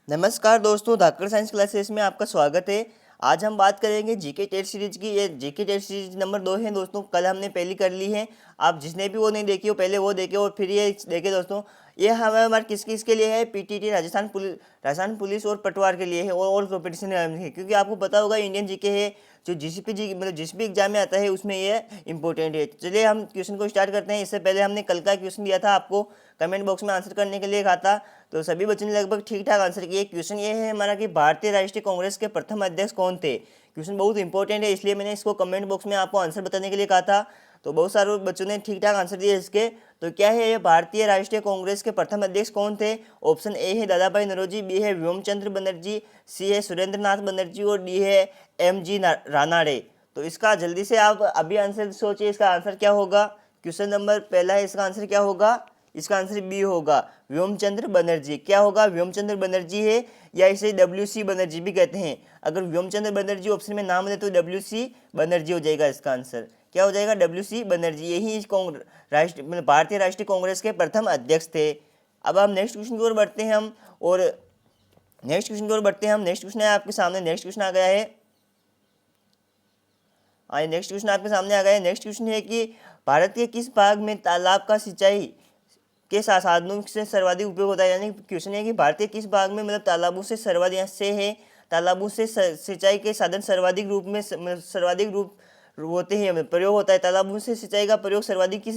नमस्कार दोस्तों, धाकड़ science classes में आपका स्वागत है। आज हम बात करेंगे जीके टेस्ट सीरीज की। ये जीके टेस्ट सीरीज नंबर 2 है दोस्तों। कल हमने पहली कर ली है। आप जिसने भी वो नहीं देखी हो पहले वो देखे और फिर ये देखे दोस्तों। ये हमारे किस किस के लिए है? पीटीटी राजस्थान पुलिस और पटवार के लिए है और ऑल कॉम्पिटिशन है। क्योंकि आपको पता होगा इंडियन जीके है जो जिस भी एग्जाम में आता है उसमें ये इंपॉर्टेंट है। चलिए हम क्वेश्चन को स्टार्ट करते हैं। इससे पहले हमने कल का क्वेश्चन दिया था, आपको कमेंट बॉक्स में आंसर करने के लिए कहा था, तो सभी बच्चों ने लगभग ठीक ठाक आंसर किए। क्वेश्चन ये है हमारा कि भारतीय राष्ट्रीय कांग्रेस के प्रथम अध्यक्ष कौन थे। क्वेश्चन बहुत इंपॉर्टेंट है, इसलिए मैंने इसको कमेंट बॉक्स में आपको आंसर बताने के लिए कहा था। तो बहुत सारे बच्चों ने ठीक ठाक आंसर दिए इसके। तो क्या है ये भारतीय राष्ट्रीय कांग्रेस के प्रथम अध्यक्ष कौन थे? ऑप्शन ए है दादा भाई नौरोजी, बी है व्योमचंद्र बनर्जी, सी है सुरेंद्र नाथ बनर्जी और डी है एम.जी. रानाडे। तो इसका जल्दी से आप अभी आंसर सोचिए, इसका आंसर क्या होगा। क्वेश्चन नंबर पहला है, इसका आंसर क्या होगा? इसका आंसर बी होगा, व्योमचंद्र बनर्जी। क्या होगा? व्योमचंद्र बनर्जी है, या इसे WC बनर्जी भी कहते हैं। अगर व्योमचंद्र बनर्जी ऑप्शन में नाम दे तो WC बनर्जी हो जाएगा। इसका आंसर क्या हो जाएगा? WC बनर्जी। यही भारतीय राष्ट्रीय कांग्रेस के प्रथम अध्यक्ष थे। अब हम नेक्स्ट क्वेश्चन की ओर बढ़ते हैं नेक्स्ट क्वेश्चन है आपके सामने। नेक्स्ट क्वेश्चन आ गया है। नेक्स्ट क्वेश्चन आपके सामने आ गया है। नेक्स्ट क्वेश्चन है कि भारत के किस भाग में तालाब का सिंचाई के साधनों से सर्वाधिक उपयोग होता है। यानी क्वेश्चन है कि भारतीय किस भाग में तालाबों से तालाबों से सिंचाई के साधन सर्वाधिक रूप होते हैं, प्रयोग होता है। तालाबों से सिंचाई का प्रयोग सर्वाधिक किस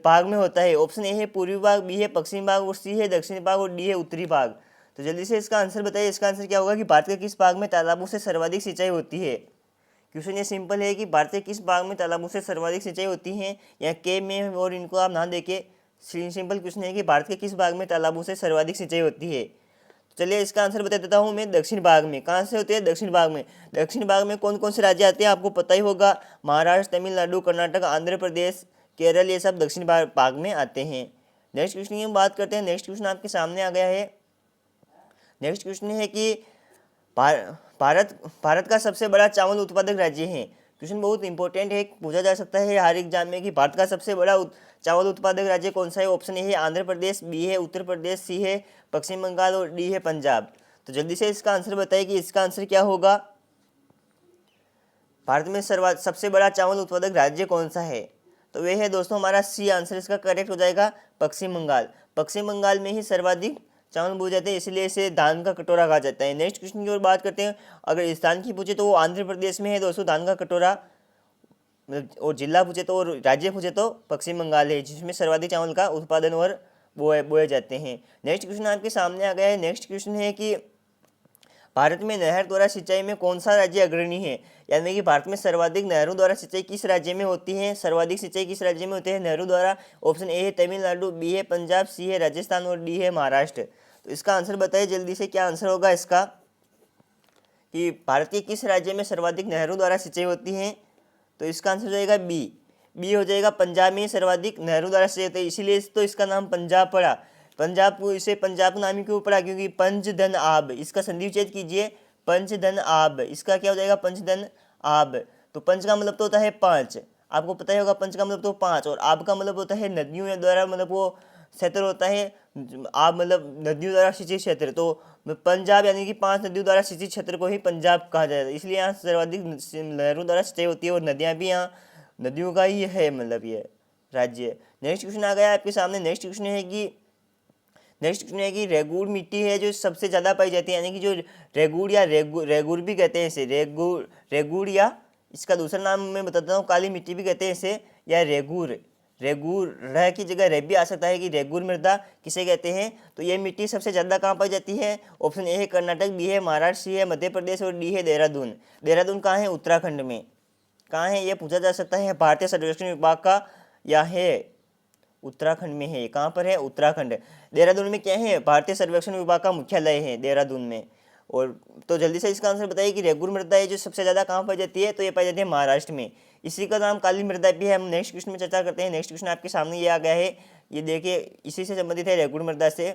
भाग में होता है? ऑप्शन ए है पूर्वी भाग, बी है पश्चिमी भाग और सी है दक्षिणी भाग और डी है उत्तरी भाग। तो जल्दी से इसका आंसर बताइए। इसका आंसर क्या होगा कि भारत के किस भाग में तालाबों से सर्वाधिक सिंचाई होती है। क्वेश्चन ये सिंपल है कि भारत के किस भाग में तालाबों से सर्वाधिक सिंचाई होती है, या के में, और इनको आप ना देके सिंपल क्वेश्चन है कि भारत के किस भाग में तालाबों से सर्वाधिक सिंचाई होती है। तो चलिए इसका आंसर बता देता हूँ मैं। दक्षिण भाग में। कहाँ से होती है? दक्षिण भाग में। दक्षिण भाग में कौन कौन से राज्य आते हैं आपको पता ही होगा। महाराष्ट्र, तमिलनाडु, कर्नाटक, आंध्र प्रदेश, केरल, ये सब दक्षिण भाग में आते हैं। नेक्स्ट क्वेश्चन की हम बात करते हैं। नेक्स्ट क्वेश्चन आपके सामने आ गया है। नेक्स्ट क्वेश्चन है कि भारत का सबसे बड़ा चावल उत्पादक राज्य है। क्वेश्चन बहुत इंपॉर्टेंट है, पूछा जा सकता है हर एग्जाम में कि भारत का सबसे बड़ा चावल उत्पादक राज्य कौन सा है। ऑप्शन ए है आंध्र प्रदेश, बी है उत्तर प्रदेश, सी है पश्चिम बंगाल और डी है पंजाब। तो जल्दी से इसका आंसर बताइए कि इसका आंसर क्या होगा। भारत में सबसे बड़ा चावल उत्पादक राज्य कौन सा है? तो वह है दोस्तों हमारा सी आंसर इसका करेक्ट हो जाएगा, पश्चिम बंगाल। पश्चिम बंगाल में ही सर्वाधिक चावल बोए जाते हैं, इसलिए इसे धान का कटोरा कहा जाता है। नेक्स्ट क्वेश्चन की ओर बात करते हैं। अगर स्थान की पूछे तो वो आंध्र प्रदेश में है दोस्तों धान का कटोरा, और जिला पूछे तो और राज्य पूछे तो पश्चिम बंगाल है, जिसमें सर्वाधिक चावल का उत्पादन और बोए जाते हैं। नेक्स्ट क्वेश्चन आपके सामने आ गया है। नेक्स्ट क्वेश्चन है कि भारत में नहर द्वारा सिंचाई में कौन सा राज्य अग्रणी है। यानी कि भारत में सर्वाधिक नहरों द्वारा सिंचाई किस राज्य में होती है? सर्वाधिक सिंचाई किस राज्य में होती है नहरों द्वारा? ऑप्शन ए है तमिलनाडु, बी है पंजाब, सी है राजस्थान और डी है महाराष्ट्र। तो इसका आंसर बताइए जल्दी से, क्या आंसर होगा इसका कि भारत के किस राज्य में सर्वाधिक नहरों द्वारा सिंचाई होती है। तो इसका आंसर हो जाएगा बी हो जाएगा। पंजाब में सर्वाधिक नहरों द्वारा सिंचाई होती है, इसीलिए तो इसका नाम पंजाब पड़ा। पंजाब को इसे पंजाब नाम क्यों पड़ा? क्योंकि पंच धन आब, इसका संधि विच्छेद कीजिए, पंच धन आब, इसका क्या हो जाएगा? पंच धन आब। तो पंच का मतलब तो होता है पाँच, आपको पता ही होगा पंच का मतलब तो पाँच, और आब का मतलब होता है नदियों द्वारा, मतलब वो क्षेत्र होता है। आब मतलब नदियों द्वारा सिंचित क्षेत्र। तो पंजाब यानी कि 5 नदियों द्वारा सिंचित क्षेत्र को ही पंजाब कहा जाता है, इसलिए यहाँ सर्वाधिक नहरों द्वारा सिंचाई होती है, और नदियाँ भी यहाँ नदियों का ही है, मतलब ये राज्य। नेक्स्ट क्वेश्चन आ गया आपके सामने। नेक्स्ट क्वेश्चन है कि रेगुड़ मिट्टी है जो सबसे ज़्यादा पाई जाती है, यानी कि जो रेगुड़ या रेगुड़ भी कहते हैं इसे, रेगुड़ या इसका दूसरा नाम मैं बताता हूँ, काली मिट्टी भी कहते हैं इसे, या रेगुड़ रह की जगह रे भी आ सकता है कि रेगुड़ मृदा किसे कहते हैं। तो ये मिट्टी सबसे ज़्यादा कहाँ पाई जाती है? ऑप्शन ए है कर्नाटक, बी है महाराष्ट्र, सी है मध्य प्रदेश और डी है देहरादून। देहरादून कहाँ है? उत्तराखंड में। कहाँ है ये पूछा जा सकता है, भारतीय सर्वेक्षण विभाग का या है उत्तराखंड में है। कहाँ पर है? उत्तराखंड। देहरादून में क्या है? भारतीय सर्वेक्षण विभाग का मुख्यालय है देहरादून में। और तो जल्दी से इसका आंसर बताइए कि रेगुड़ मृदा है जो सबसे ज़्यादा कहाँ पाई जाती है। तो ये पाई जाती है महाराष्ट्र में, इसी का नाम काली मृदा भी है। हम नेक्स्ट क्वेश्चन में चर्चा करते हैं। नेक्स्ट क्वेश्चन आपके सामने ये आ गया है, ये देखिए इसी से संबंधित है, रेगुड़ मृदा से।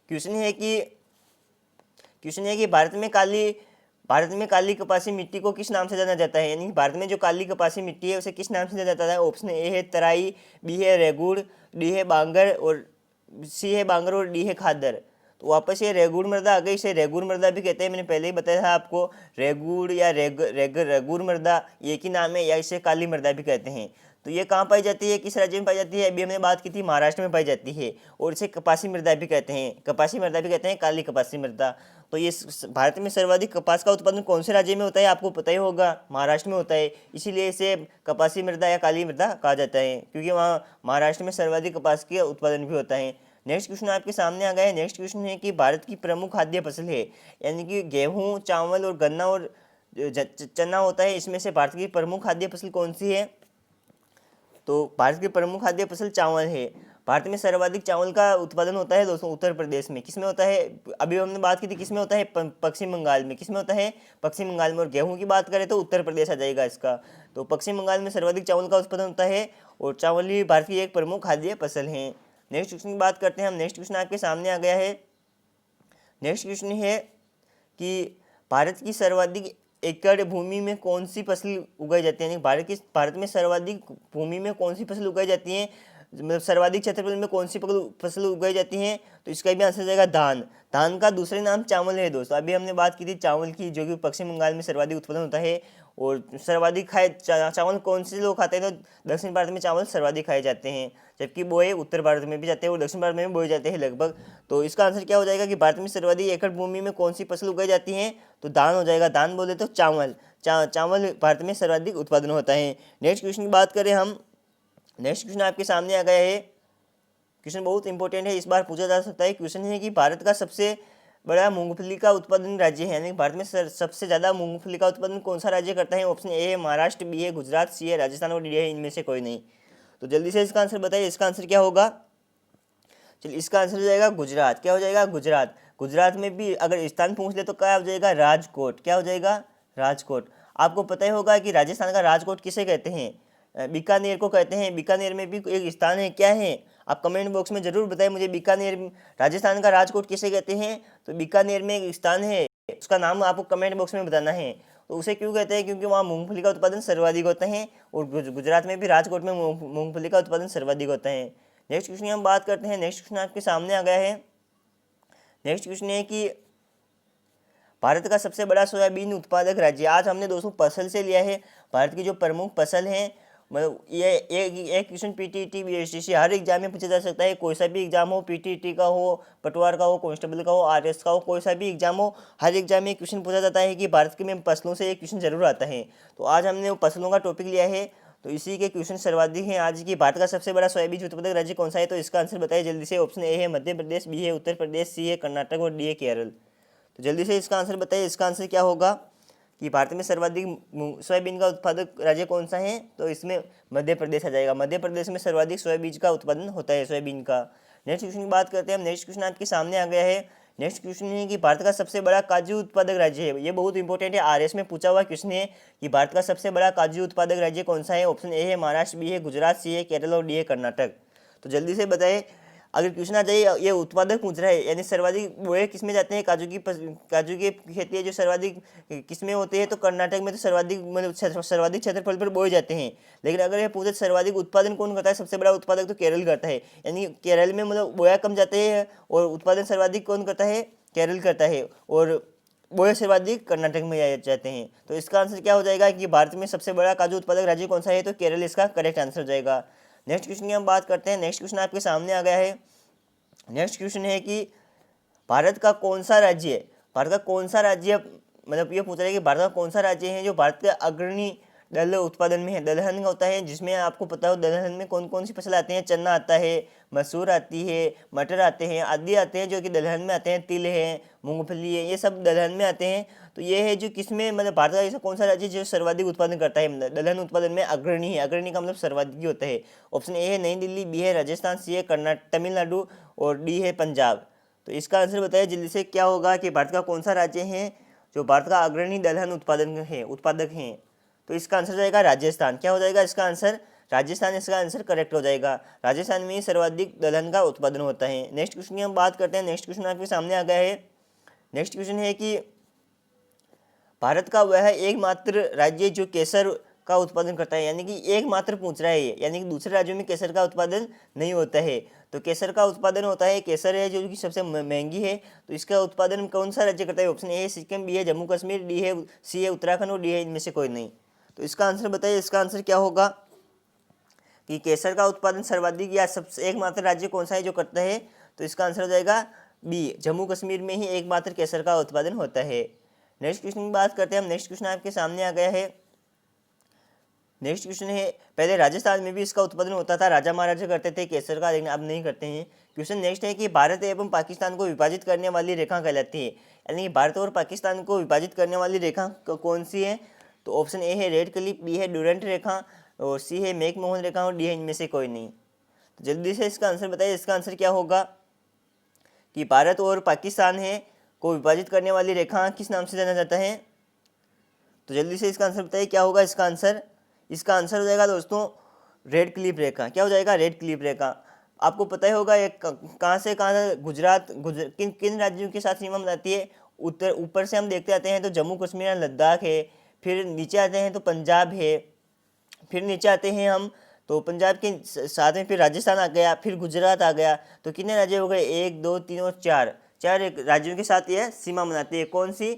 क्वेश्चन है कि भारत में काली कपासी मिट्टी को किस नाम से जाना जाता है। यानी भारत में जो काली कपासी मिट्टी है उसे किस नाम से जाना जाता है। ऑप्शन ए है तराई, बी है रेगुड़, डी है बांगर और सी है बांगर और डी है खादर। तो वापस ये रेगुड़ मृदा आ गई, इसे रेगुड़ मृदा भी कहते हैं। मैंने पहले ही बताया था आपको, रेगुड़ या रेगुड़ मृदा एक ही नाम है, या इसे काली मृदा भी कहते हैं। तो ये कहाँ पाई जाती है, किस राज्य में पाई जाती है, अभी हमने बात की थी महाराष्ट्र में पाई जाती है। और इसे कपासी मृदा भी कहते हैं, कपासी मृदा भी कहते हैं, काली कपासी मृदा। तो ये भारत में सर्वाधिक कपास का उत्पादन कौन से राज्य में होता है, आपको पता ही होगा, महाराष्ट्र में होता है। इसीलिए इसे कपासी मृदा या काली मृदा कहा जाता है, क्योंकि वहाँ महाराष्ट्र में सर्वाधिक कपास का उत्पादन भी होता है। नेक्स्ट क्वेश्चन आपके सामने आ गया है। नेक्स्ट क्वेश्चन है कि भारत की प्रमुख खाद्य फसल है, यानी कि गेहूँ, चावल और गन्ना और चना होता है, इसमें से भारत की प्रमुख खाद्य फसल कौन सी है। तो भारत की प्रमुख खाद्य फसल चावल है। भारत में सर्वाधिक चावल का उत्पादन होता है दोस्तों उत्तर प्रदेश में। किसमें होता है, अभी हमने बात की थी किसमें होता है, पश्चिम बंगाल में। किसमें होता है, पश्चिम बंगाल में। और गेहूं की बात करें तो उत्तर प्रदेश आ जाएगा इसका। तो पश्चिम बंगाल में सर्वाधिक चावल का उत्पादन होता है, और चावल ही भारत की एक प्रमुख खाद्य फसल है। नेक्स्ट क्वेश्चन की बात करते हैं हम। नेक्स्ट क्वेश्चन आपके सामने आ गया है। नेक्स्ट क्वेश्चन है कि भारत की सर्वाधिक एकड़ भूमि में कौन सी फसल उगाई जाती है, यानी भारत में सर्वाधिक भूमि में कौन सी फसल उगाई जाती है, मतलब सर्वाधिक क्षेत्रफल में कौन सी फसल उगाई जाती है। तो इसका भी आंसर जाएगा धान। धान का दूसरे नाम चावल है दोस्तों। अभी हमने बात की थी चावल की, जो कि पश्चिम बंगाल में सर्वाधिक उत्पादन होता है। और सर्वाधिक खाए चावल कौन से लोग खाते हैं, तो दक्षिण भारत में चावल सर्वाधिक खाए जाते हैं, जबकि बोए उत्तर भारत में भी जाते हैं और दक्षिण भारत में भी बोए जाते हैं लगभग। तो इसका आंसर क्या हो जाएगा कि भारत में सर्वाधिक एकड़ भूमि में कौन सी फसल उगाई जाती है, तो धान हो जाएगा। धान बोले तो चावल, चावल भारत में सर्वाधिक उत्पादन होता है। नेक्स्ट क्वेश्चन की बात करें हम। नेक्स्ट क्वेश्चन आपके सामने आ गया है। क्वेश्चन बहुत इंपॉर्टेंट है, इस बार पूछा जा सकता है। क्वेश्चन है कि भारत का सबसे बड़ा मूंगफली का उत्पादन राज्य है, यानी भारत में सबसे ज़्यादा मूंगफली का उत्पादन कौन सा राज्य करता है। ऑप्शन ए है महाराष्ट्र, बी है गुजरात, सी है राजस्थान और डी है इनमें से कोई नहीं। तो जल्दी से इसका आंसर बताइए, इसका आंसर क्या होगा। चलिए, इसका आंसर हो जाएगा गुजरात। क्या हो जाएगा, गुजरात। गुजरात में भी अगर स्थान पूछ ले तो क्या हो जाएगा, राजकोट। क्या हो जाएगा, राजकोट। आपको पता ही होगा कि राजस्थान का राजकोट किसे कहते हैं, बीकानेर को कहते हैं। बीकानेर में भी एक स्थान है, क्या है, आप कमेंट बॉक्स में जरूर बताएं मुझे। बीकानेर, राजस्थान का राजकोट किसे कहते हैं, तो बीकानेर में एक स्थान है, उसका नाम आपको कमेंट बॉक्स में बताना है। तो उसे क्यों कहते हैं, क्योंकि वहाँ मूंगफली का उत्पादन सर्वाधिक होता है, और गुजरात में भी राजकोट में मूंगफली का उत्पादन सर्वाधिक होता है। नेक्स्ट क्वेश्चन हम बात करते हैं। नेक्स्ट क्वेश्चन आपके सामने आ गया है। नेक्स्ट क्वेश्चन है कि भारत का सबसे बड़ा सोयाबीन उत्पादक राज्य। आज हमने दोस्तों फसल से लिया है, भारत की जो प्रमुख फसल है। मतलब ये एक क्वेश्चन पीटीटी बीएसटीसी हर एग्जाम में पूछा जा सकता है। कोई सा भी एग्जाम हो, पीटीटी का हो, पटवार का हो, कांस्टेबल का हो, आरएस का हो, कोई सा भी एग्जाम हो, हर एग्जाम में क्वेश्चन पूछा जाता है कि भारत के में फसलों से एक क्वेश्चन जरूर आता है। तो आज हमने वो फसलों का टॉपिक लिया है, तो इसी के क्वेश्चन सर्वाधिक हैं आज की। भारत का सबसे बड़ा सोयाबीन उत्पादक राज्य कौन सा है, तो इसका आंसर बताइए जल्दी से। ऑप्शन ए है मध्य प्रदेश, बी है उत्तर प्रदेश, सी है कर्नाटक और डी है केरल। तो जल्दी से इसका आंसर बताइए, इसका आंसर क्या होगा कि भारत में सर्वाधिक सोयाबीन का उत्पादक राज्य कौन सा है, तो इसमें मध्य प्रदेश आ जाएगा। मध्य प्रदेश में सर्वाधिक सोयाबीन का उत्पादन होता है, सोयाबीन का। नेक्स्ट क्वेश्चन की बात करते हैं हम। नेक्स्ट क्वेश्चन आपके सामने आ गया है। नेक्स्ट क्वेश्चन है कि भारत का सबसे बड़ा काजू उत्पादक राज्य है। ये बहुत इंपॉर्टेंट है, आरएस में पूछा हुआ क्वेश्चन है कि भारत का सबसे बड़ा काजू उत्पादक राज्य कौन सा है। ऑप्शन ए है महाराष्ट्र, बी है गुजरात, सी है केरल और डी है कर्नाटक। तो जल्दी से बताएं। अगर क्वेश्चन आ जाए, ये उत्पादक पूछ रहा है, यानी सर्वाधिक बोए किस में जाते हैं, काजू की खेती है जो सर्वाधिक किस में होती है, तो कर्नाटक में तो सर्वाधिक मतलब सर्वाधिक क्षेत्रफल पर बोए जाते हैं। लेकिन अगर ये पूछे सर्वाधिक उत्पादन कौन करता है, सबसे बड़ा उत्पादक, तो केरल करता है। यानी केरल में मतलब बोया कम जाते हैं और उत्पादन सर्वाधिक कौन करता है, केरल करता है, और बोए सर्वाधिक कर्नाटक में जाते हैं। तो इसका आंसर क्या हो जाएगा कि भारत में सबसे बड़ा काजू उत्पादक राज्य कौन सा है, तो केरल इसका करेक्ट आंसर हो जाएगा। नेक्स्ट क्वेश्चन की हम बात करते हैं। नेक्स्ट क्वेश्चन आपके सामने आ गया है। नेक्स्ट क्वेश्चन है कि भारत का कौन सा राज्य है, भारत का कौन सा राज्य, मतलब ये पूछ रहा है कि भारत का कौन सा राज्य है जो भारत के अग्रणी दलहन उत्पादन में है। दलहन होता है जिसमें आपको पता हो दलहन में कौन कौन सी फसल आती हैं, चना आता है, मसूर आती है, मटर आते हैं, आदि आते हैं जो कि दलहन में आते हैं, तिल है, मूंगफली है, ये सब दलहन में आते हैं। तो ये है जो किसमें, मतलब भारत का ऐसा कौन सा राज्य जो सर्वाधिक उत्पादन करता है, दलहन उत्पादन में अग्रणी है। अग्रणी का मतलब सर्वाधिक ही होता है। ऑप्शन ए है नई दिल्ली, बी है राजस्थान, सी है कर्नाटक तमिलनाडु और डी है पंजाब। तो इसका आंसर बताइए जल्दी से, क्या होगा कि भारत का कौन सा राज्य है जो भारत का अग्रणी दलहन उत्पादक है। तो इसका आंसर जाएगा राजस्थान। क्या हो जाएगा इसका आंसर, राजस्थान इसका आंसर करेक्ट हो जाएगा। राजस्थान में ही सर्वाधिक दलहन का उत्पादन होता है। नेक्स्ट क्वेश्चन की हम बात करते हैं। नेक्स्ट क्वेश्चन आपके सामने आ गया है। नेक्स्ट क्वेश्चन है कि भारत का वह एकमात्र राज्य जो केसर का उत्पादन करता है, यानी कि एकमात्र पूछ रहा है ये, यानी कि दूसरे राज्यों में केसर का उत्पादन नहीं होता है। तो केसर का उत्पादन होता है, केसर है जो कि सबसे महंगी है, तो इसका उत्पादन कौन सा राज्य करता है? ऑप्शन ए है सिक्किम, बी है जम्मू कश्मीर, डी है सी है उत्तराखंड और डी है इनमें से कोई नहीं। तो इसका आंसर बताइए, इसका आंसर क्या होगा कि केसर का उत्पादन सर्वाधिक या सबसे एकमात्र राज्य कौन सा है जो करता है? तो इसका आंसर हो जाएगा बी, जम्मू कश्मीर में ही एकमात्र केसर का उत्पादन होता है। नेक्स्ट क्वेश्चन की बात करते हैं हम। नेक्स्ट क्वेश्चन आपके सामने आ गया है। नेक्स्ट क्वेश्चन है, पहले राजस्थान में भी इसका उत्पादन होता था, राजा महाराजा करते थे केसर का, लेकिन अब नहीं करते हैं। क्वेश्चन नेक्स्ट है कि भारत एवं पाकिस्तान को विभाजित करने वाली रेखा कहलाती है, यानी कि भारत और पाकिस्तान को विभाजित करने वाली रेखा कौन सी है? तो ऑप्शन ए है रेड क्लिफ, बी है डुरंट रेखा और सी है मैकमोहन रेखा और डी है इनमें से कोई नहीं। तो जल्दी से इसका आंसर बताइए, इसका आंसर क्या होगा कि भारत और पाकिस्तान है को विभाजित करने वाली रेखा किस नाम से जाना जाता है? तो जल्दी से इसका आंसर बताइए क्या होगा इसका आंसर? इसका आंसर हो जाएगा दोस्तों रेड क्लिफ रेखा। क्या हो जाएगा? रेड क्लिफ रेखा। आपको पता ही होगा एक कहाँ से कहाँ गुजरात किन किन राज्यों के साथ सीमा बनाती है? उत्तर ऊपर से हम देखते आते हैं तो जम्मू कश्मीर या लद्दाख है, फिर नीचे आते हैं तो पंजाब है, फिर नीचे आते हैं हम तो पंजाब के साथ में फिर राजस्थान आ गया, फिर गुजरात आ गया। तो कितने राज्य हो गए? 1 2 3 और 4 राज्यों के साथ यह सीमा बनाती है। कौन सी?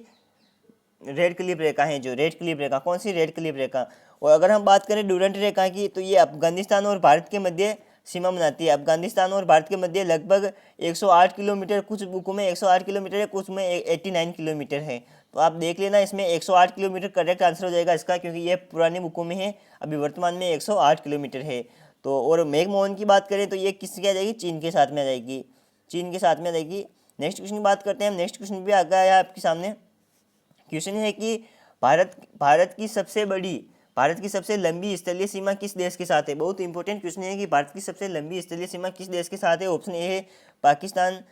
रेड क्लिफ रेखा है, जो रेड क्लिफ रेखा। कौन सी? रेड क्लिफ रेखा। और अगर हम बात करें डुरंट रेखा की, तो ये अफगानिस्तान और भारत के मध्य सीमा बनाती है। अफगानिस्तान और भारत के मध्य लगभग 108 किलोमीटर, कुछ बुकों में 108 किलोमीटर है, कुछ में 89 किलोमीटर है। तो आप देख लेना, इसमें 108 किलोमीटर करेक्ट आंसर हो जाएगा इसका, क्योंकि ये पुरानी बुकों में है, अभी वर्तमान में 108 किलोमीटर है। तो और मैकमोहन की बात करें तो ये किसकी आ जाएगी? चीन के साथ में आ जाएगी, चीन के साथ में आ जाएगी। नेक्स्ट क्वेश्चन की बात करते हैं हम। नेक्स्ट क्वेश्चन भी आ गया है आपके सामने। क्वेश्चन है कि भारत की सबसे लंबी स्थलीय सीमा किस देश के साथ है? बहुत इंपॉर्टेंट क्वेश्चन है कि भारत की सबसे लंबी स्थलीय सीमा किस देश के साथ है? ऑप्शन ए है पाकिस्तान,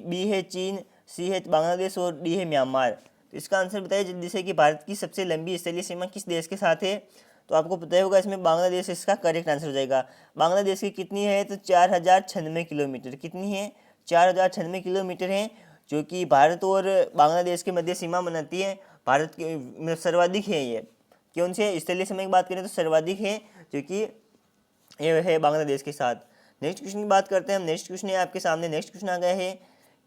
बी है चीन, सी है बांग्लादेश और डी है म्यांमार। तो इसका आंसर बताइए जल्दी से कि भारत की सबसे लंबी स्थलीय सीमा किस देश के साथ है? तो आपको पता ही होगा इसमें बांग्लादेश इसका करेक्ट आंसर हो जाएगा। बांग्लादेश की कितनी है? तो 4096 किलोमीटर। कितनी है? 4096 किलोमीटर है, जो कि भारत और बांग्लादेश के मध्य सीमा बनाती है। भारत के सर्वाधिक है ये, कौन से स्थलीय सीमा की बात करें तो सर्वाधिक है, जो कि ये है बांग्लादेश के साथ। नेक्स्ट क्वेश्चन की बात करते हैं हम। नेक्स्ट क्वेश्चन है आपके सामने। नेक्स्ट क्वेश्चन आ गया है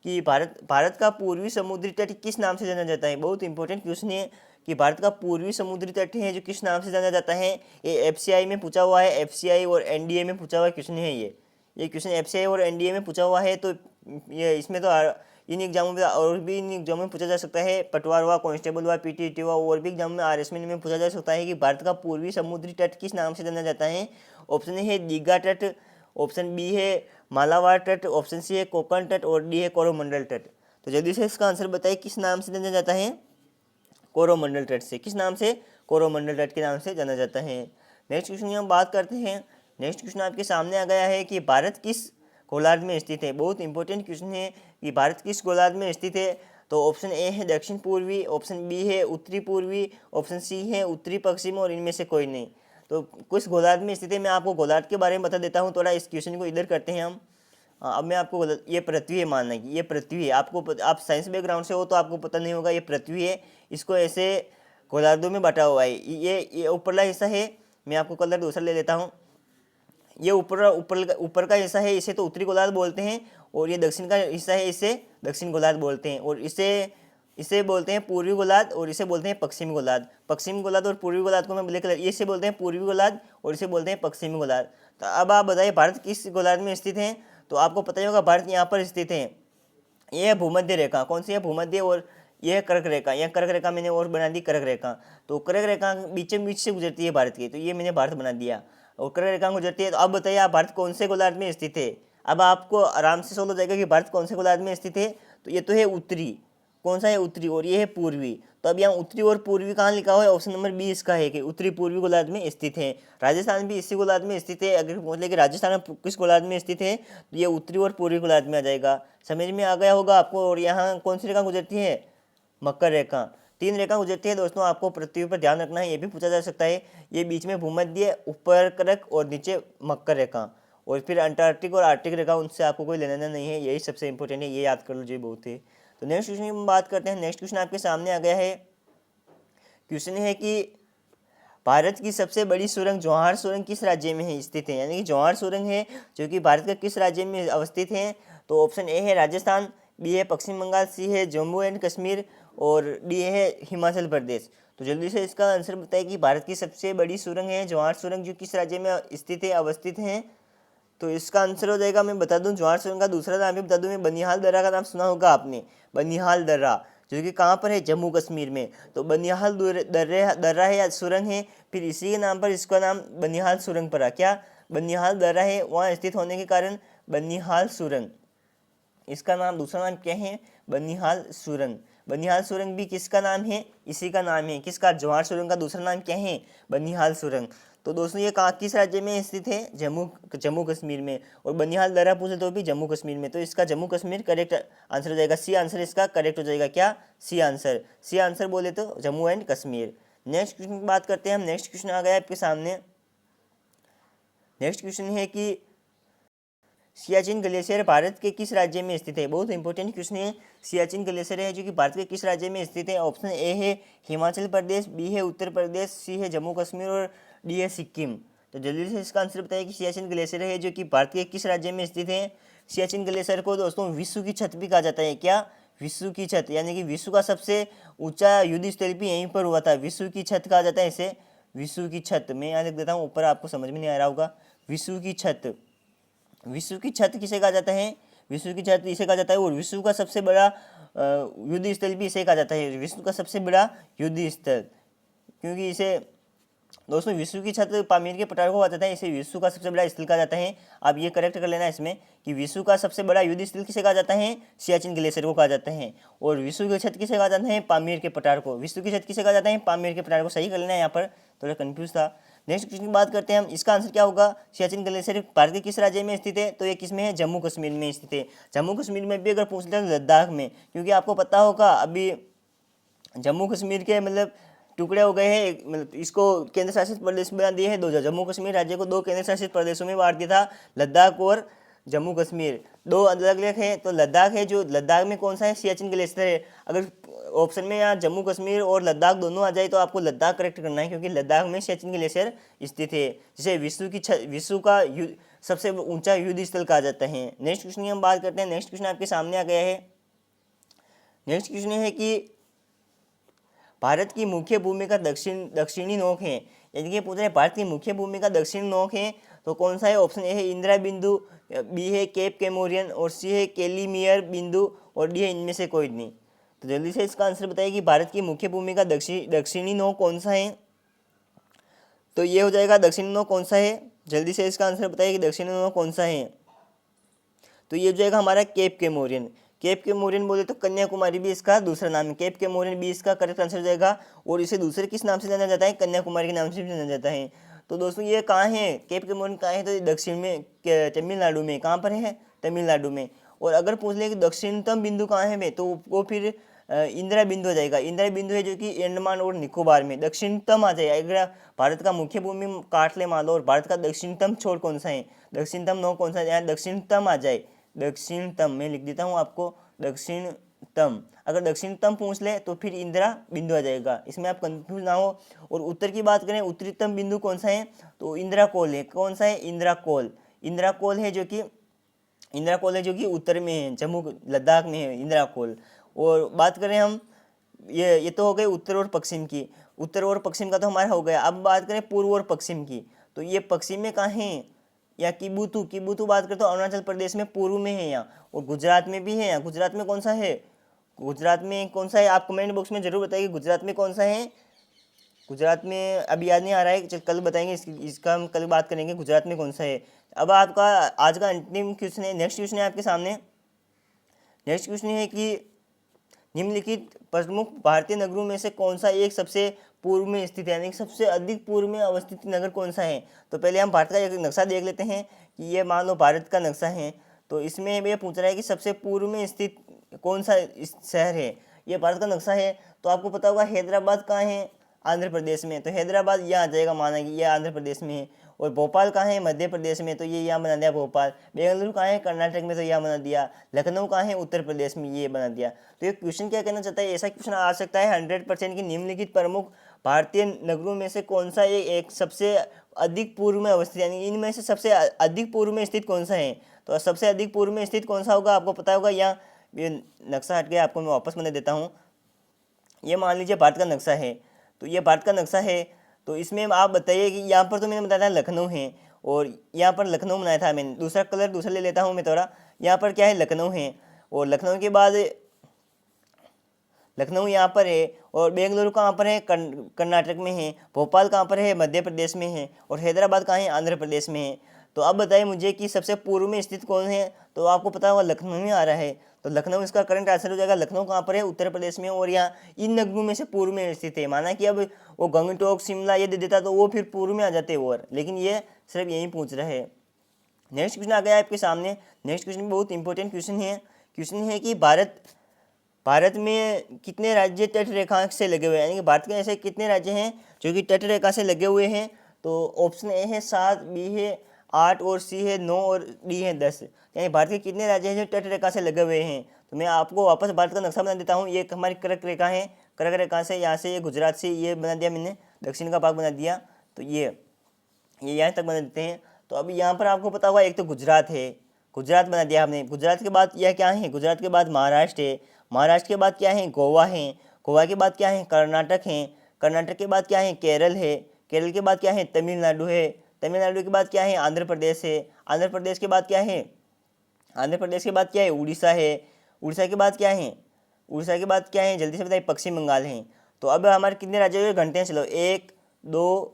कि भारत का पूर्वी समुद्री तट किस नाम से जाना जाता है? बहुत इंपॉर्टेंट क्वेश्चन है कि भारत का पूर्वी समुद्री तट है जो किस नाम से जाना जाता है? ये FCI में पूछा हुआ है, FCI और NDA में पूछा हुआ क्वेश्चन है। ये क्वेश्चन FCI और NDA में पूछा हुआ है, तो ये इसमें तो इन एग्जामों में और भी इन एग्जामों में पूछा जा सकता है। पटवार हुआ, कांस्टेबल हुआ, PTT हुआ, और भी एग्जाम में RSM में पूछा जा सकता है कि भारत का पूर्वी समुद्री तट किस नाम से जाना जाता है? ऑप्शन ए है दीघा तट, ऑप्शन बी है मालाबार तट, ऑप्शन सी है कोकण तट और डी है कोरोमंडल तट। तो जल्दी से इसका आंसर बताइए किस नाम से जाना जाता है? कोरोमंडल तट से। किस नाम से? कोरोमंडल तट के नाम से जाना जाता है। नेक्स्ट क्वेश्चन की हम बात करते हैं। नेक्स्ट क्वेश्चन आपके सामने आ गया है कि भारत किस गोलार्ध में स्थित है? बहुत इंपॉर्टेंट क्वेश्चन है कि भारत किस गोलार्ध में स्थित है? तो ऑप्शन ए है दक्षिण पूर्वी, ऑप्शन बी है उत्तरी पूर्वी, ऑप्शन सी है उत्तरी पश्चिम और इनमें से कोई नहीं। तो किस गोलार्ध में स्थित है? मैं आपको गोलार्ध के बारे में बता देता हूँ। थोड़ा इस क्वेश्चन को इधर करते हैं हम। अब मैं आपको ये पृथ्वी है, मानना है कि ये पृथ्वी है। आप साइंस बैकग्राउंड से हो तो आपको पता नहीं होगा, ये पृथ्वी है। इसको ऐसे गोलार्धों में बांटा हुआ है। ये ऊपरला हिस्सा है, मैं आपको कलर दूसरा ले लेता हूँ। ये ऊपर का हिस्सा है, इसे तो उत्तरी गोलार्ध बोलते हैं, और ये दक्षिण का हिस्सा है, इसे दक्षिण गोलार्ध बोलते हैं, और इसे बोलते हैं पूर्वी गोलार्ध और इसे बोलते हैं पश्चिमी गोलार्ध। पश्चिमी गोलार्ध और पूर्वी गोलार्ध को मैं ब्लैक कलर, इसे बोलते हैं पूर्वी गोलार्ध और इसे बोलते हैं पश्चिमी गोलार्ध। तो अब आप बताइए भारत किस गोलार्ध में स्थित है? तो आपको पता ही होगा भारत यहाँ पर स्थित है। ये है भूमध्य रेखा। कौन सी है? भूमध्य। और यह है कर्क रेखा। यह कर्क रेखा मैंने और बना दी कर्क रेखा। तो कर्क रेखा बीचों बीच से गुजरती है भारत की, तो ये मैंने भारत बना दिया और कर्क रेखा गुजरती है। तो अब बताइए आप भारत कौन से गोलार्ध में स्थित है? अब आपको आराम से सोल्व हो जाएगा कि भारत कौन से गोलार्ध में स्थित है। तो ये तो है उत्तरी। कौन सा है? उत्तरी। और ये है पूर्वी। तो अब यहाँ उत्तरी और पूर्वी कहाँ लिखा हुआ है? ऑप्शन नंबर बी इसका है कि उत्तरी पूर्वी गोलार्ध में स्थित है। राजस्थान भी इसी गोलार्ध में स्थित है। अगर पूछ ले कि राजस्थान में किस गोलार्ध में स्थित है, तो ये उत्तरी और पूर्वी गोलार्ध में आ जाएगा। समझ में आ गया होगा आपको। और यहाँ कौन सी रेखा गुजरती है? मकर रेखा। 3 रेखा गुजरती है दोस्तों, आपको पृथ्वी पर ध्यान रखना है। ये भी पूछा जा सकता है। ये बीच में भूमध्य, ऊपर कर्क और नीचे मकर रेखा, और फिर अंटार्कटिक और आर्कटिक रेखा, उनसे आपको कोई लेना देना नहीं है। यही सबसे इंपॉर्टेंट है, ये याद कर लीजिए, बहुत है। तो नेक्स्ट क्वेश्चन की हम बात करते हैं। नेक्स्ट क्वेश्चन आपके सामने आ गया है। क्वेश्चन है कि भारत की सबसे बड़ी सुरंग जवाहर सुरंग किस राज्य में है स्थित है, यानी कि जवाहर सुरंग है जो कि भारत का किस राज्य में अवस्थित है। तो ऑप्शन ए है राजस्थान, बी है पश्चिम बंगाल, सी है जम्मू एंड कश्मीर और डी है हिमाचल प्रदेश। तो जल्दी से इसका आंसर बताइए कि भारत की सबसे बड़ी सुरंग है जवाहर सुरंग जो किस राज्य में स्थित है, अवस्थित है। तो इसका आंसर हो जाएगा, मैं बता दूं जवाहर सुरंग का दूसरा नाम भी बता दूं मैं, बनिहाल दर्रा का नाम सुना होगा आपने, बनिहाल दर्रा, जो कि कहाँ पर है, जम्मू कश्मीर में। तो बनिहाल दर्रा है या सुरंग है, फिर इसी के नाम पर इसका नाम बनिहाल सुरंग पड़ा। क्या, बनिहाल दर्रा है, वहाँ स्थित होने के कारण बनिहाल सुरंग। इसका नाम दूसरा नाम क्या है, बनिहाल सुरंग। बनिहाल सुरंग भी किसका नाम है, इसी का नाम है, किसका, जवाहर सुरंग का दूसरा नाम क्या है, बनिहाल सुरंग। तो दोस्तों ये कहाँ किस राज्य में स्थित है, जम्मू कश्मीर में। और बनिहाल दर्रा पूछे तो भी जम्मू कश्मीर में। तो इसका जम्मू कश्मीर करेक्ट आंसर हो जाएगा, सी आंसर इसका करेक्ट हो जाएगा। क्या, सी आंसर, सी आंसर बोले तो Jammu and Kashmir. Next question की बात करते हैं हम। नेक्स्ट क्वेश्चन आ गया आपके सामने। नेक्स्ट क्वेश्चन है कि सियाचिन ग्लेशियर भारत के किस राज्य में स्थित है। बहुत इंपॉर्टेंट क्वेश्चन है। सियाचिन ग्लेशियर है जो कि भारत के किस राज्य में स्थित है। ऑप्शन ए है हिमाचल प्रदेश, बी है उत्तर प्रदेश, सी है जम्मू कश्मीर और डी है सिक्किम। तो जल्दी से इसका आंसर बताइए कि सियाचिन ग्लेशियर है जो कि भारत के किस राज्य में स्थित है। सियाचिन ग्लेशियर को दोस्तों विश्व की छत भी कहा जाता है। क्या, विश्व की छत, यानी कि विश्व का सबसे ऊंचा युद्ध स्थल भी यहीं पर हुआ था। विश्व की छत कहा जाता है इसे, विश्व की छत। मैं यहाँ लिख देता हूँ ऊपर, आपको समझ में नहीं आ रहा होगा, विश्व की छत। विश्व की छत किसे कहा जाता है, विश्व की छत इसे कहा जाता है। और विश्व का सबसे बड़ा युद्ध स्थल भी इसे कहा जाता है, विश्व का सबसे बड़ा युद्ध स्थल, क्योंकि इसे दोस्तों विश्व की छत पामीर के पठार को कहा जाता है, इसे विश्व का सबसे बड़ा स्थल कहा जाता है। आप ये करेक्ट कर लेना इसमें कि विश्व का सबसे बड़ा युद्ध स्थल किसे कहा जाता है, सियाचिन ग्लेशियर को कहा जाता है। और विश्व की छत किसे कहा जाता है, पामीर के पठार को। विश्व की छत किसे कहा जाता है, पामीर के पठार को। सही कर लेना, यहाँ पर थोड़ा कंफ्यूज था। नेक्स्ट क्वेश्चन की बात करते हैं हम। इसका आंसर क्या होगा, सियाचिन ग्लेशियर भारत के किस राज्य में स्थित है। तो ये किस में है, जम्मू कश्मीर में स्थित है। जम्मू कश्मीर में भी अगर पूछ लें तो लद्दाख में, क्योंकि आपको पता होगा अभी जम्मू कश्मीर के मतलब टुकड़े हो गए हैं, मतलब इसको केंद्र शासित प्रदेश बना दिए हैं दो। जम्मू कश्मीर राज्य को दो केंद्र शासित प्रदेशों में बांट दिया था, लद्दाख और जम्मू कश्मीर, दो अलग अलग है। तो लद्दाख है, जो लद्दाख में कौन सा है, सियाचिन ग्लेशियर है। अगर ऑप्शन में यहाँ जम्मू कश्मीर और लद्दाख दोनों आ जाए तो आपको लद्दाख करेक्ट करना है, क्योंकि लद्दाख में सियाचिन ग्लेशियर स्थित है, जिसे विश्व का सबसे ऊंचा युद्ध स्थल कहा जाता है। नेक्स्ट क्वेश्चन की हम बात करते हैं। नेक्स्ट क्वेश्चन आपके सामने आ गया है। नेक्स्ट क्वेश्चन है कि भारत की मुख्य भूमिका दक्षिणी नोक है, यानी कि पूछ रहे हैं भारत की मुख्य भूमिका दक्षिण नोक है। तो कौन सा है, ऑप्शन ए है इंदिरा बिंदु, बी है केप कैमोरियन और सी है कैलीमियर बिंदु और डी है इनमें से कोई नहीं। तो जल्दी से इसका आंसर बताइए कि भारत की मुख्य भूमिका दक्षिणी नोक कौन सा है। तो ये हो जाएगा दक्षिणी नोक कौन सा है, जल्दी से इसका आंसर बताइए कि दक्षिणी नोक कौन सा है। तो ये हो जाएगा हमारा केप कैमोरियन। केप कैमोरियन बोले तो कन्याकुमारी भी इसका दूसरा नाम है, केप कैमोरियन भी इसका करेक्ट आंसर हो जाएगा। और इसे दूसरे किस नाम से जाना जाता है, कन्याकुमारी के नाम से भी जाना जाता है। तो दोस्तों ये कहाँ है, केप कैमोरियन कहाँ है, तो ये दक्षिण में तमिलनाडु में। कहाँ पर है, तमिलनाडु में। और अगर पूछ ले कि दक्षिणतम बिंदु कहाँ है में, तो वो फिर इंदिरा बिंदु हो जाएगा। इंदिरा बिंदु है जो कि अंडमान और निकोबार में दक्षिणतम आ जाएगा। अगर भारत का मुख्य भूमि काट ले मान लो और भारत का दक्षिणतम छोर कौन सा है, दक्षिणतम नौ कौन सा है, यहाँ दक्षिणतम आ जाए, दक्षिणतम मैं लिख देता हूँ आपको, दक्षिणतम। अगर दक्षिणतम पूछ ले तो फिर इंदिरा बिंदु आ जाएगा, इसमें आप कंफ्यूज ना हो। और उत्तर की बात करें, उत्तरीतम बिंदु कौन सा है, तो इंदिरा कोल है। कौन सा है, इंदिरा कोल। इंदिरा कोल है जो कि उत्तर में है, जम्मू लद्दाख में है इंदिरा कोल। और बात करें हम, ये तो हो गए उत्तर और पश्चिम की। उत्तर और पश्चिम का तो हमारा हो गया। अब बात करें पूर्व और पश्चिम की, तो ये पश्चिम में कहाँ है, या किबुतु बात करते हो अरुणाचल प्रदेश में पूर्व में है यहाँ। और गुजरात में भी है यहाँ। गुजरात में कौन सा है, गुजरात में कौन सा है, आप कमेंट बॉक्स में जरूर बताइए गुजरात में कौन सा है। गुजरात में अभी याद नहीं आ रहा है, चल कल बताएंगे, इसका हम कल बात करेंगे गुजरात में कौन सा है। अब आपका आज का अंतिम क्वेश्चन है, नेक्स्ट क्वेश्चन है आपके सामने। नेक्स्ट क्वेश्चन है कि निम्नलिखित प्रमुख भारतीय नगरों में से कौन सा एक सबसे पूर्व में स्थित है, यानी सबसे अधिक पूर्व में अवस्थित नगर कौन सा है। तो पहले हम भारत का एक नक्शा देख लेते हैं कि ये मान लो भारत का नक्शा है। तो इसमें ये पूछ रहा है कि सबसे पूर्व में स्थित कौन सा शहर है। ये भारत का नक्शा है, तो आपको पता होगा हैदराबाद कहाँ है, आंध्र प्रदेश में। तो हैदराबाद यहाँ आ जाएगा, माना कि ये आंध्र प्रदेश में है। और भोपाल कहाँ है, मध्य प्रदेश में, तो ये यहाँ बना दिया भोपाल। बेंगलुरु कहाँ है, कर्नाटक में, तो यहाँ बना दिया। लखनऊ कहाँ है, उत्तर प्रदेश में, ये बना दिया। तो ये क्वेश्चन क्या कहना चाहता है, ऐसा क्वेश्चन आ सकता है 100% की निम्नलिखित प्रमुख भारतीय नगरों में से कौन सा एक सबसे अधिक पूर्व में अवस्थित, यानी इनमें से सबसे अधिक पूर्व में स्थित कौन सा है? तो सबसे अधिक पूर्व में स्थित कौन सा होगा आपको पता होगा। यहाँ ये नक्शा हट गया, आपको मैं वापस बना देता हूँ। ये मान लीजिए भारत का नक्शा है, तो ये भारत का नक्शा है, तो इसमें आप बताइए कि यहाँ पर तो मैंने बताया था लखनऊ है, और यहाँ पर लखनऊ बनाया था मैंने। दूसरा कलर दूसरा ले लेता हूँ मैं थोड़ा। यहाँ पर क्या है, लखनऊ है, और लखनऊ के बाद लखनऊ यहाँ पर है, और बेंगलुरु कहाँ पर है, कर्नाटक में है। भोपाल कहाँ पर है, मध्य प्रदेश में है, और हैदराबाद कहाँ है, आंध्र प्रदेश में है। तो अब बताइए मुझे कि सबसे पूर्व में स्थित कौन है? तो आपको पता होगा लखनऊ में आ रहा है, तो लखनऊ इसका करंट आंसर हो जाएगा। लखनऊ कहाँ पर है, उत्तर प्रदेश में, और यहाँ इन नगरों में से पूर्व में स्थित है। माना कि अब वो गंगटोक, शिमला ये दे देता तो वो फिर पूर्व में आ जाते और, लेकिन ये सिर्फ यही पूछ रहा है। नेक्स्ट क्वेश्चन आ गया आपके सामने। नेक्स्ट क्वेश्चन बहुत इंपॉर्टेंट क्वेश्चन है। क्वेश्चन है कि भारत में कितने राज्य तट रेखा से लगे हुए हैं, यानी कि भारत के ऐसे कितने राज्य हैं जो कि तट रेखा से लगे हुए हैं? तो ऑप्शन ए है 7, बी है 8, और सी है 9, और डी है 10। यानी भारत के कितने राज्य हैं जो तट रेखा से लगे हुए हैं? तो मैं आपको वापस भारत का नक्शा बना देता हूँ। ये हमारी कर्क रेखा है, कर्क रेखा से यहाँ से ये गुजरात से ये बना दिया मैंने, दक्षिण का भाग बना दिया। तो ये यहाँ तक बना देते हैं। तो अब यहाँ पर आपको पता होगा एक तो गुजरात है, गुजरात बना दिया हमने। गुजरात के बाद यह क्या है, गुजरात के बाद महाराष्ट्र है, महाराष्ट्र के बाद क्या है, गोवा है, गोवा के बाद क्या है, कर्नाटक है, कर्नाटक के बाद क्या है, केरल है, केरल के बाद क्या है, तमिलनाडु है, तमिलनाडु के बाद क्या है, आंध्र प्रदेश है, आंध्र प्रदेश के बाद क्या है, आंध्र प्रदेश के बाद क्या है, उड़ीसा है, उड़ीसा के बाद क्या है, उड़ीसा के बाद क्या है, जल्दी से बताइए, पश्चिम बंगाल है। तो अब हमारे कितने राज्य हुए, घंटे चलो, 1 2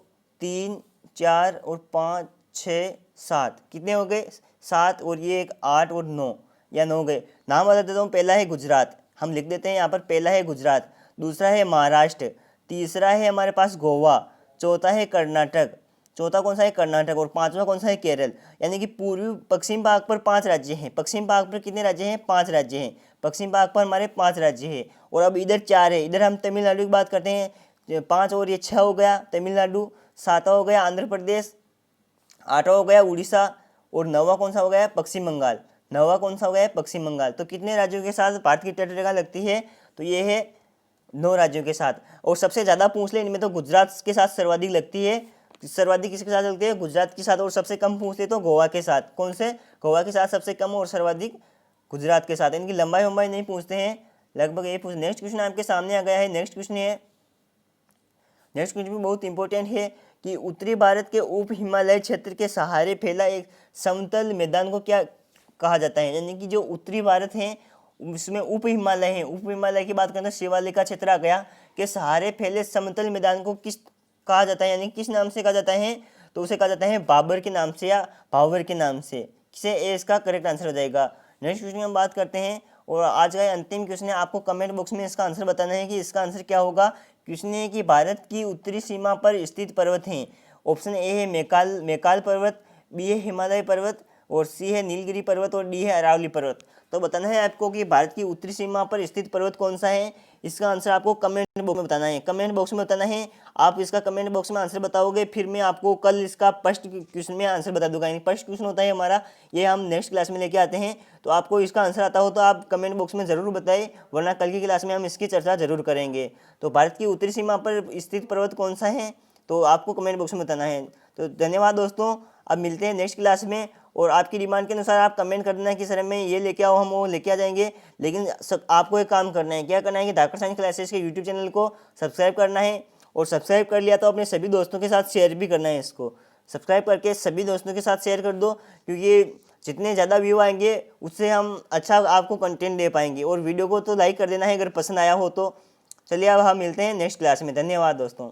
3 4 और 5 6 7, कितने हो गए, 7, और ये एक 8 और 9, या 9 गए। नाम बता देता हूँ। पहला है गुजरात, हम लिख देते हैं यहाँ पर, पहला है गुजरात, दूसरा है महाराष्ट्र, तीसरा है हमारे पास गोवा, चौथा है कर्नाटक, चौथा कौन सा है, कर्नाटक, और पांचवा कौन सा है, केरल। यानी कि पूर्वी पश्चिम भाग पर 5 राज्य हैं। पश्चिम भाग पर कितने राज्य हैं, 5 राज्य हैं। पश्चिम भाग पर हमारे 5 राज्य हैं, और अब इधर 4 है। इधर हम तमिलनाडु की बात करते हैं, 5 और ये 6 हो गया तमिलनाडु, 7वां हो गया आंध्र प्रदेश, 8वां हो गया उड़ीसा, और 9वां कौन सा हो गया, पश्चिम बंगाल। 9वां कौन सा हो गया, पश्चिम बंगाल। तो कितने राज्यों के साथ भारत की तट रेखा लगती है? तो ये है 9 राज्यों के साथ। और सबसे ज़्यादा पूछ ले इनमें तो गुजरात के साथ सर्वाधिक लगती है। सर्वाधिक किसके साथ लगती है, गुजरात के साथ, और सबसे कम पूछ ले तो गोवा के साथ। कौन से, गोवा के साथ सबसे कम, और सर्वाधिक गुजरात के साथ। इनकी लंबाई वंबाई नहीं पूछते हैं, लगभग यही पूछ। नेक्स्ट क्वेश्चन आपके सामने आ गया है। नेक्स्ट क्वेश्चन है, नेक्स्ट क्वेश्चन भी बहुत इंपॉर्टेंट है कि उत्तरी भारत के उप हिमालय क्षेत्र के सहारे फैला एक समतल मैदान को क्या कहा जाता है? यानी कि जो उत्तरी भारत है उसमें उप हिमालय है, उप हिमालय की बात करें तो शिवालिक का क्षेत्र आ गया, के सहारे फैले समतल मैदान को किस कहा जाता है, यानी किस नाम से कहा जाता है? तो उसे कहा जाता है बाबर के नाम से, या भावर के नाम से। किसे, ए इसका करेक्ट आंसर हो जाएगा। नेक्स्ट क्वेश्चन हम बात करते हैं, और आज का अंतिम क्वेश्चन है। आपको कमेंट बॉक्स में इसका आंसर बताना है कि इसका आंसर क्या होगा। क्वेश्चन है कि भारत की उत्तरी सीमा पर स्थित पर्वत हैं। ऑप्शन ए है मैकाल पर्वत, बी है हिमालय पर्वत, और सी है नीलगिरी पर्वत, और डी है अरावली पर्वत। तो बताना है आपको कि भारत की उत्तरी सीमा पर स्थित पर्वत कौन सा है। इसका आंसर आपको कमेंट बॉक्स में बताना है, कमेंट बॉक्स में बताना है। आप इसका कमेंट बॉक्स में आंसर बताओगे, फिर मैं आपको कल इसका फर्स्ट क्वेश्चन में आंसर बता दूंगा। यानी फर्स्ट क्वेश्चन होता है हमारा, ये हम नेक्स्ट क्लास में लेके आते हैं। तो आपको इसका आंसर आता हो तो आप कमेंट बॉक्स में ज़रूर बताएं, वरना कल की क्लास में हम इसकी चर्चा जरूर करेंगे। तो भारत की उत्तरी सीमा पर स्थित पर्वत कौन सा है, तो आपको कमेंट बॉक्स में बताना है। तो धन्यवाद दोस्तों, अब मिलते हैं नेक्स्ट क्लास में। और आपकी डिमांड के अनुसार आप कमेंट कर देना कि सर मैं ये लेके आओ, हम वो लेके आ जाएंगे। लेकिन आपको एक काम करना है, क्या करना है कि धाकड़ साइंस क्लासेस के यूट्यूब चैनल को सब्सक्राइब करना है, और सब्सक्राइब कर लिया तो अपने सभी दोस्तों के साथ शेयर भी करना है। इसको सब्सक्राइब करके सभी दोस्तों के साथ शेयर कर दो, क्योंकि जितने ज़्यादा व्यू आएंगे उससे हम अच्छा आपको कंटेंट दे पाएंगे। और वीडियो को तो लाइक कर देना है अगर पसंद आया हो तो। चलिए अब हम मिलते हैं नेक्स्ट क्लास में। धन्यवाद दोस्तों।